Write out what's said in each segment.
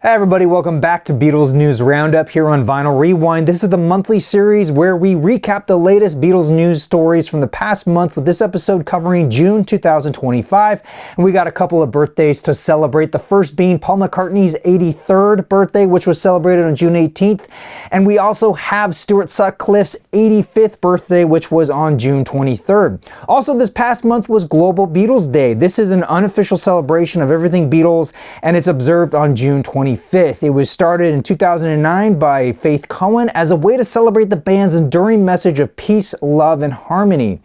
Hey everybody, welcome back to Beatles News Roundup here on Vinyl Rewind. This is the monthly series where we recap the latest Beatles news stories from the past month, with this episode covering June 2025. And we got a couple of birthdays to celebrate, the first being Paul McCartney's 83rd birthday, which was celebrated on June 18th. And we also have Stuart Sutcliffe's 85th birthday, which was on June 23rd. Also, this past month was Global Beatles Day. This is an unofficial celebration of everything Beatles, and it's observed on June 25th. It was started in 2009 by Faith Cohen as a way to celebrate the band's enduring message of peace, love, and harmony.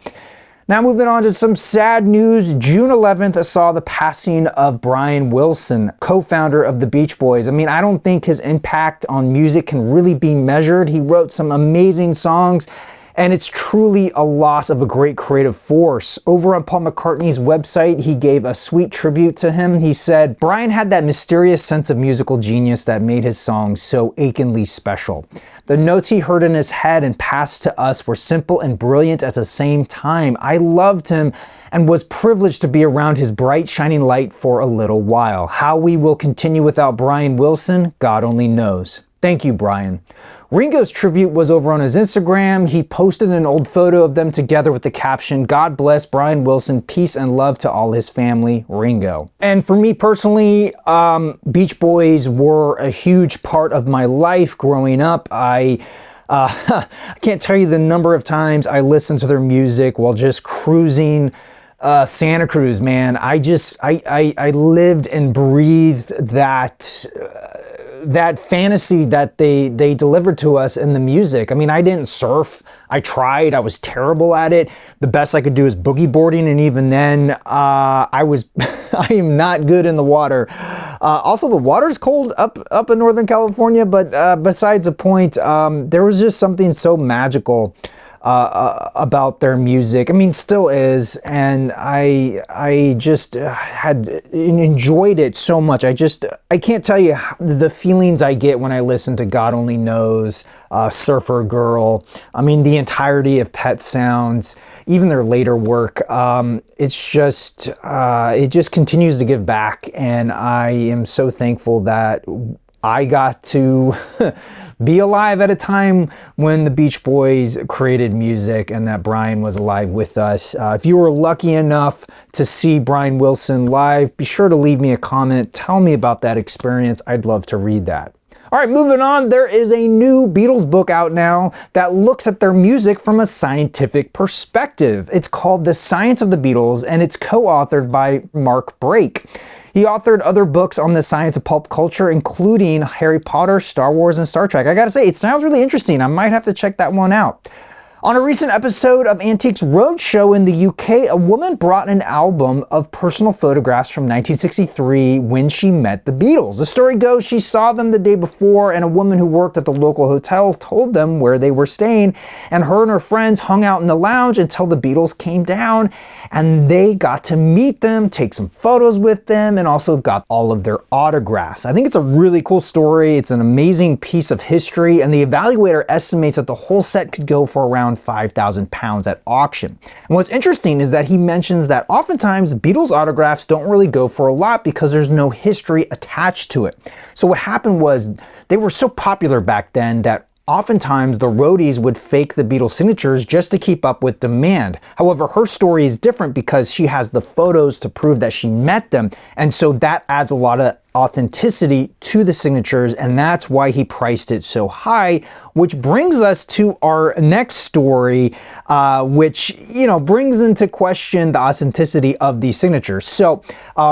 Now moving on to some sad news, June 11th saw the passing of Brian Wilson, co-founder of the Beach Boys. I mean, I don't think his impact on music can really be measured. He wrote some amazing songs, and it's truly a loss of a great creative force. Over on Paul McCartney's website, he gave a sweet tribute to him. He said, "Brian had that mysterious sense of musical genius that made his songs so achingly special. The notes he heard in his head and passed to us were simple and brilliant at the same time. I loved him and was privileged to be around his bright, shining light for a little while. How we will continue without Brian Wilson, God only knows. Thank you, Brian." Ringo's tribute was over on his Instagram. He posted an old photo of them together with the caption, "God bless Brian Wilson, peace and love to all his family, Ringo." And for me personally, Beach Boys were a huge part of my life growing up. I can't tell you the number of times I listened to their music while just cruising Santa Cruz, man. I lived and breathed that fantasy that they delivered to us in the music. I mean, I didn't surf. I tried. I was terrible at it. The best I could do is boogie boarding, and even then, I am not good in the water. Also, the water's cold up in Northern California, but besides the point, there was just something so magical about their music. I mean, still is, and I just had enjoyed it so much. I can't tell you the feelings I get when I listen to God Only Knows, Surfer Girl. I mean, the entirety of Pet Sounds, even their later work. It just continues to give back, and I am so thankful that I got to be alive at a time when the Beach Boys created music and that Brian was alive with us. If you were lucky enough to see Brian Wilson live, be sure to leave me a comment. Tell me about that experience. I'd love to read that. All right, moving on, there is a new Beatles book out now that looks at their music from a scientific perspective. It's called The Science of the Beatles, and it's co-authored by Mark Brake. He authored other books on the science of pulp culture, including Harry Potter, Star Wars, and Star Trek. I gotta say, it sounds really interesting. I might have to check that one out. On a recent episode of Antiques Roadshow in the UK, a woman brought an album of personal photographs from 1963 when she met the Beatles. The story goes she saw them the day before, and a woman who worked at the local hotel told them where they were staying, and her and her friends hung out in the lounge until the Beatles came down, and they got to meet them, take some photos with them, and also got all of their autographs. I think it's a really cool story. It's an amazing piece of history, and the evaluator estimates that the whole set could go for around £5,000 at auction. And what's interesting is that he mentions that oftentimes Beatles autographs don't really go for a lot because there's no history attached to it. So what happened was they were so popular back then that oftentimes the roadies would fake the Beatles signatures just to keep up with demand. However, her story is different because she has the photos to prove that she met them, and so that adds a lot of authenticity to the signatures, and that's why he priced it so high, which brings us to our next story, which, brings into question the authenticity of these signatures. So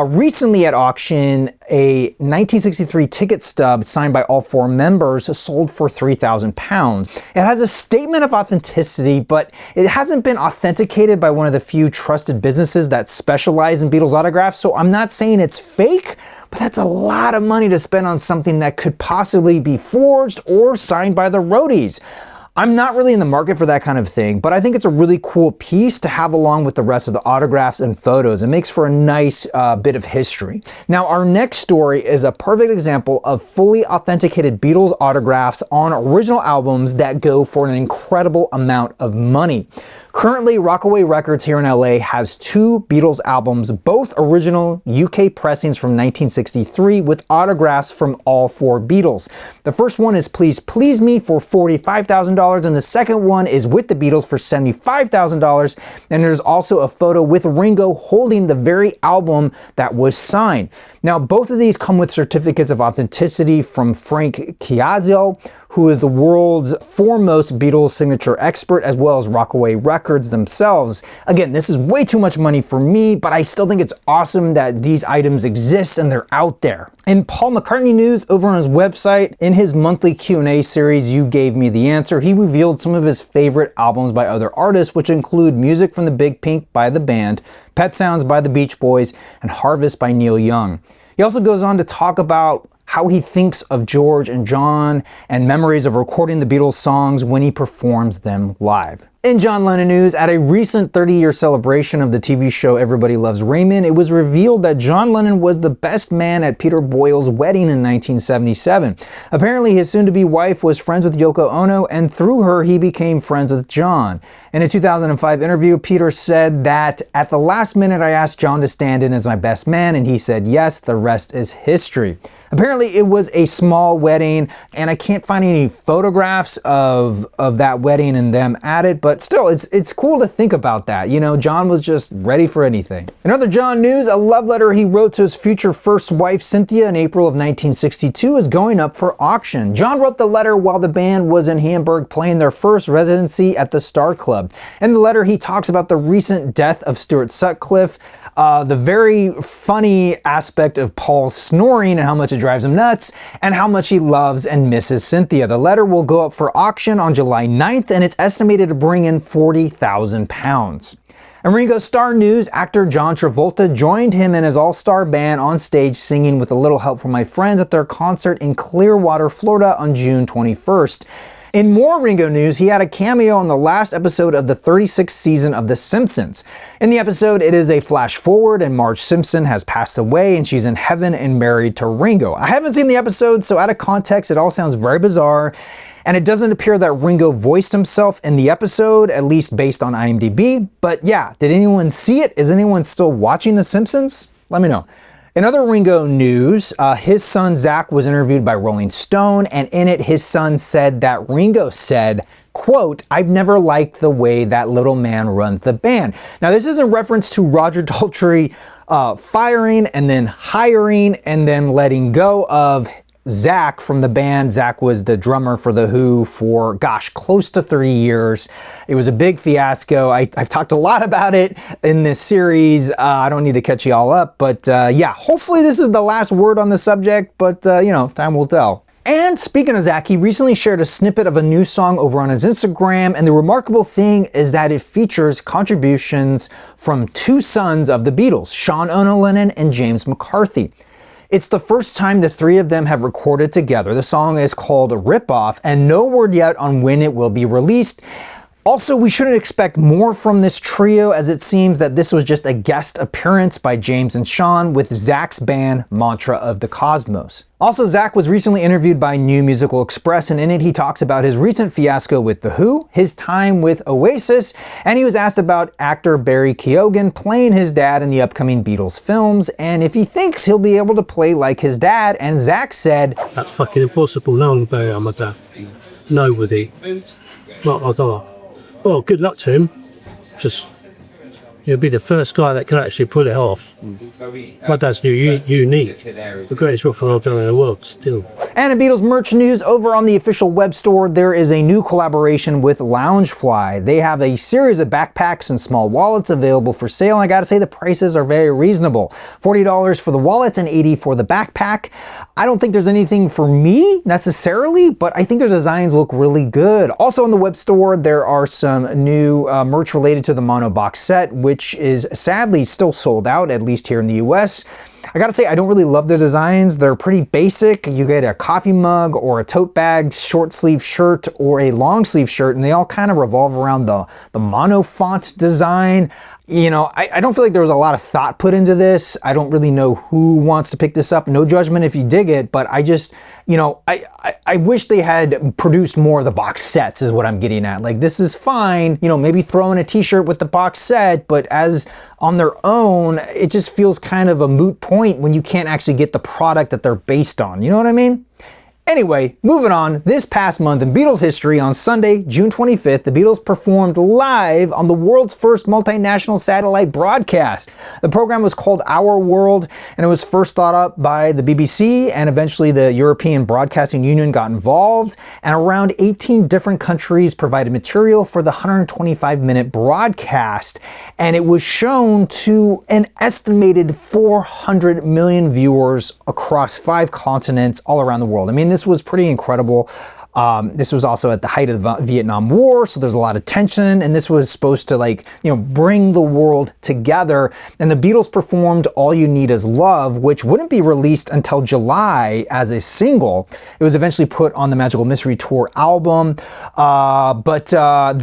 recently at auction, a 1963 ticket stub signed by all four members sold for £3,000. It has a statement of authenticity, but it hasn't been authenticated by one of the few trusted businesses that specialize in Beatles autographs, so I'm not saying it's fake, but that's a lot of money to spend on something that could possibly be forged or signed by the roadies. I'm not really in the market for that kind of thing, but I think it's a really cool piece to have along with the rest of the autographs and photos. It makes for a nice bit of history. Now, our next story is a perfect example of fully authenticated Beatles autographs on original albums that go for an incredible amount of money. Currently, Rockaway Records here in LA has 2 Beatles albums, both original UK pressings from 1963 with autographs from all 4 Beatles. The first one is Please Please Me for $45,000 and the second one is With the Beatles for $75,000, and there's also a photo with Ringo holding the very album that was signed. Now, both of these come with certificates of authenticity from Frank Chiazzo, who is the world's foremost Beatles signature expert, as well as Rockaway Records themselves. Again, this is way too much money for me, but I still think it's awesome that these items exist and they're out there. In Paul McCartney news, over on his website, in his monthly Q&A series, You Gave Me the Answer, he revealed some of his favorite albums by other artists, which include Music from the Big Pink by the band, Pet Sounds by the Beach Boys, and Harvest by Neil Young. He also goes on to talk about how he thinks of George and John and memories of recording the Beatles songs when he performs them live. In John Lennon news, at a recent 30-year celebration of the TV show Everybody Loves Raymond, it was revealed that John Lennon was the best man at Peter Boyle's wedding in 1977. Apparently, his soon-to-be wife was friends with Yoko Ono, and through her, he became friends with John. In a 2005 interview, Peter said that, "At the last minute, I asked John to stand in as my best man, and he said yes, the rest is history." Apparently, it was a small wedding, and I can't find any photographs of that wedding and them at it, but still, it's cool to think about that. You know, John was just ready for anything. In other John news, a love letter he wrote to his future first wife, Cynthia, in April of 1962 is going up for auction. John wrote the letter while the band was in Hamburg playing their first residency at the Star Club. In the letter, he talks about the recent death of Stuart Sutcliffe, the very funny aspect of Paul's snoring and how much it drives him nuts, and how much he loves and misses Cynthia. The letter will go up for auction on July 9th, and it's estimated to bring in £40,000. In Ringo Starr news, actor John Travolta joined him and his all-star band on stage singing With a Little Help from My Friends at their concert in Clearwater, Florida on June 21st. In more Ringo news, he had a cameo on the last episode of the 36th season of The Simpsons. In the episode, it is a flash forward and Marge Simpson has passed away and she's in heaven and married to Ringo. I haven't seen the episode, so out of context, it all sounds very bizarre. And it doesn't appear that Ringo voiced himself in the episode, at least based on IMDb. But yeah, did anyone see it? Is anyone still watching The Simpsons? Let me know. In other Ringo news, his son Zak was interviewed by Rolling Stone, and in it his son said that Ringo said, quote, "I've never liked the way that little man runs the band." Now this is in reference to Roger Daltrey firing and then hiring and then letting go of Zak from the band. Zak was the drummer for The Who for, gosh, close to 30 years. It was a big fiasco. I've talked a lot about it in this series. I don't need to catch you all up, but yeah, hopefully this is the last word on the subject, but you know, time will tell. And speaking of Zak, he recently shared a snippet of a new song over on his Instagram, and the remarkable thing is that it features contributions from 2 sons of the Beatles, Sean Ono Lennon and James McCarthy. It's the first time the 3 of them have recorded together. The song is called Rip Off, and no word yet on when it will be released. Also, we shouldn't expect more from this trio, as it seems that this was just a guest appearance by James and Sean with Zak's band Mantra of the Cosmos. Also, Zak was recently interviewed by New Musical Express, and in it he talks about his recent fiasco with The Who, his time with Oasis, and he was asked about actor Barry Keoghan playing his dad in the upcoming Beatles films, and if he thinks he'll be able to play like his dad, and Zak said, "That's fucking impossible. No one can play like my dad. Nobody. Not my dad. Well, good luck to him. Just, he'll be the first guy that can actually pull it off. My dad's unique. The greatest rock and roll drummer in the world, still." And in Beatles merch news, over on the official web store, there is a new collaboration with Loungefly. They have a series of backpacks and small wallets available for sale. And I gotta say, the prices are very reasonable. $40 for the wallets and $80 for the backpack. I don't think there's anything for me necessarily, but I think their designs look really good. Also on the web store, there are some new merch related to the mono box set, which is sadly still sold out, at least here in the US. I gotta say, I don't really love the designs. They're pretty basic. You get a coffee mug or a tote bag, short sleeve shirt or a long sleeve shirt, and they all kind of revolve around the mono font design. You know, I don't feel like there was a lot of thought put into this. I don't really know who wants to pick this up. No judgment if you dig it, but I just, you know, I wish they had produced more of the box sets is what I'm getting at. Like, this is fine, you know, maybe throw in a t-shirt with the box set, but as on their own, it just feels kind of a moot point when you can't actually get the product that they're based on. You know what I mean? Anyway, moving on, this past month in Beatles history, on Sunday, June 25th, the Beatles performed live on the world's first multinational satellite broadcast. The program was called Our World, and it was first thought up by the BBC, and eventually the European Broadcasting Union got involved, and around 18 different countries provided material for the 125-minute broadcast, and it was shown to an estimated 400 million viewers across 5 continents all around the world. I mean, this was pretty incredible. This was also at the height of the Vietnam War, so there's a lot of tension, and this was supposed to, like, you know, bring the world together. And the Beatles performed All You Need Is Love, which wouldn't be released until July as a single. It was eventually put on the Magical Mystery Tour album, but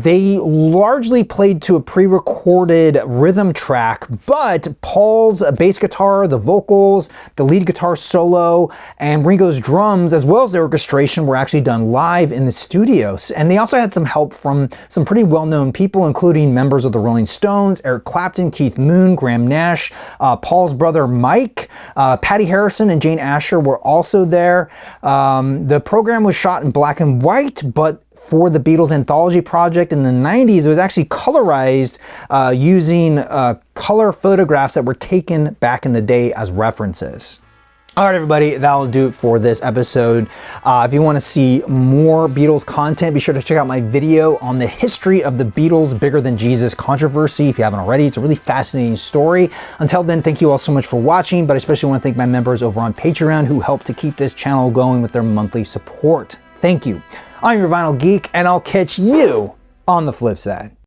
they largely played to a pre-recorded rhythm track, but Paul's bass guitar, the vocals, the lead guitar solo, and Ringo's drums, as well as the orchestration, were actually done live in the studios. And they also had some help from some pretty well-known people, including members of the Rolling Stones, Eric Clapton, Keith Moon, Graham Nash, Paul's brother Mike, Patty Harrison, and Jane Asher were also there. The program was shot in black and white, but for the Beatles anthology project in the 90s, it was actually colorized using color photographs that were taken back in the day as references. All right, everybody, that'll do it for this episode. If you want to see more Beatles content, be sure to check out my video on the history of the Beatles Bigger Than Jesus controversy. If you haven't already, it's a really fascinating story. Until then, thank you all so much for watching, but I especially want to thank my members over on Patreon who help to keep this channel going with their monthly support. Thank you. I'm your Vinyl Geek, and I'll catch you on the flip side.